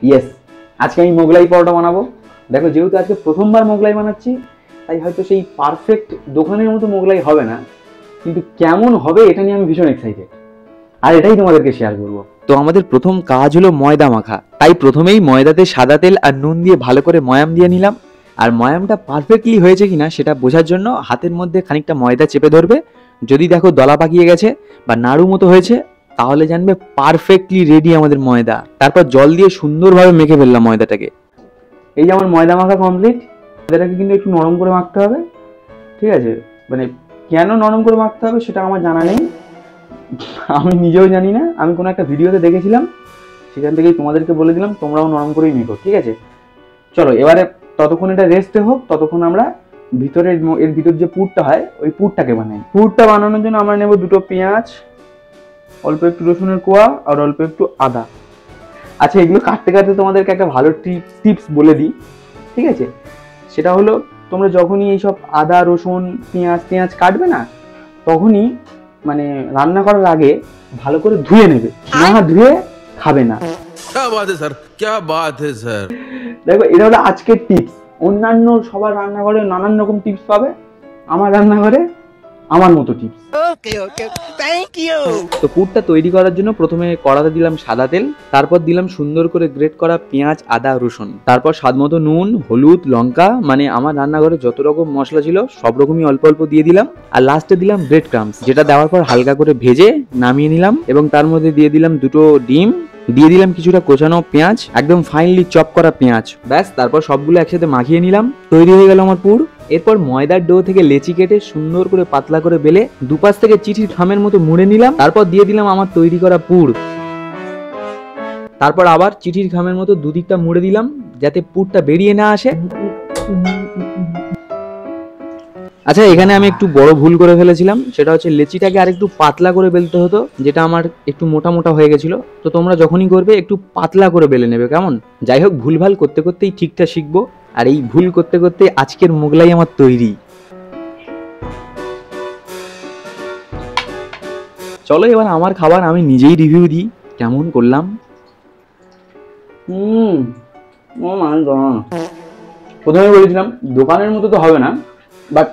Yes, আজকে আমি মোগলাই পরোটা বানাবো। দেখো, যেহেতু আজকে প্রথমবার মোগলাই বানাচ্ছি, তাই হয়তো সেই পারফেক্ট দোকানের মতো মোগলাই হবে না, কিন্তু কেমন হবে এটা নিয়ে আমি ভীষণ এক্সাইটেড, আর এটাই তোমাদেরকে শেয়ার করবো। তো আমাদের প্রথম কাজ হলো ময়দা মাখা। তাই প্রথমেই ময়দাতে সাদা তেল আর নুন দিয়ে ভালো করে ময়াম দিয়ে নিলাম। আর ময়ামটা পারফেক্টলি হয়েছে কিনা সেটা বোঝার জন্য হাতের মধ্যে খানিকটা ময়দা চেপে ধরবে। যদি দেখো দলা পাকিয়ে গেছে বা নাড়ু মতো হয়েছে, তাহলে জানবে পারফেক্টলি রেডি আমাদের ময়দা। তারপর জল দিয়ে সুন্দরভাবে মেখে ফেললাম ময়দাটাকে। এই যে আমার ময়দা মাখা কমপ্লিট। ময়দাটাকে কিন্তু একটু নরম করে মাখতে হবে, ঠিক আছে? মানে কেন নরম করে মাখতে হবে সেটা আমার জানা নেই, আমি নিজেও জানি না। আমি কোনো একটা ভিডিওতে দেখেছিলাম, সেখান থেকেই তোমাদেরকে বলে দিলাম তোমরাও নরম করেই মেখো, ঠিক আছে? চলো এবারে ততক্ষণ এটা রেস্টে হোক, ততক্ষণ আমরা এর ভিতর যে পুরটা হয় ওই পুরটাকে বানাই। পুরটা বানানোর জন্য আমরা নেব দুটো পেঁয়াজ, অল্প একটু রসুনের কোয়া আর অল্প একটু আদা। আচ্ছা, এগুলো কাটতে কাটতে তোমাদেরকে একটা ভালো টিপস বলে দিই, ঠিক আছে? সেটা হলো, তোমরা যখনই এইসব আদা রসুন পেঁয়াজ কাটবে না, তখনই মানে রান্না করার আগে ভালো করে ধুয়ে নেবে, না ধুয়ে খাবে না। क्या बात है सर, क्या बात है सर। দেখো, এটা হলো আজকের টিপস। অন্যান্য সবার রান্নাঘরে নানান রকম টিপস পাবে, আমার রান্নাঘরে আমার মতো টিপস। তো পুরটা তৈরি করার জন্য প্রথমে কড়াতে দিলাম সাদা তেল, তারপর দিলাম সুন্দর করে গ্রেট করা পেঁয়াজ আদা রসুন, তারপর স্বাদমতো নুন হলুদ লঙ্কা, মানে আমার রান্নাঘরে যত রকম মশলা ছিল সব রকমই অল্প অল্প দিয়ে দিলাম। আর লাস্টে দিলাম ব্রেড ক্রাম্বস, যেটা দেওয়ার পর হালকা করে ভেজে নামিয়ে নিলাম। এবং তার মধ্যে দিয়ে দিলাম দুটো ডিম, দিয়ে দিলাম কিছুটা কোচানো পেঁয়াজ, একদম ফাইনলি চপ করা পেঁয়াজ। ব্যাস, তারপর সবগুলো একসাথে মাখিয়ে নিলাম। তৈরি হয়ে গেল আমার পুর। এরপর ময়দার ডো থেকে লেচি কেটে সুন্দর করে পাতলা করে বেলে দুপাশ থেকে চিঠির খামের মতো মুড়ে নিলাম। তারপর দিয়ে দিলাম আমার তৈরি করা পুর। তারপর আবার চিঠির খামের মতো দুদিকটা মুড়ে দিলাম, যাতে পুরটা বেরিয়ে না আসে। আচ্ছা, এখানে আমি একটু বড় ভুল করে ফেলেছিলাম। সেটা হচ্ছে লেচিটাকে আর একটু পাতলা করে বেলতে হতো, যেটা আমার একটু মোটা মোটা হয়ে গেছিল। তো তোমরা যখনই করবে একটু পাতলা করে বেলে নেবে, কেমন? যাই হোক, ভুলভাল করতে করতেই ঠিকটা শিখবো। আর এই ভুল করতে করতে আজকের মোগলাই আমার তৈরি। চলো এবার আমার খাবার আমি নিজেই রিভিউ দিই, কেমন করলাম। প্রথমে বলেছিলাম দোকানের মতো তো হবে না, বাট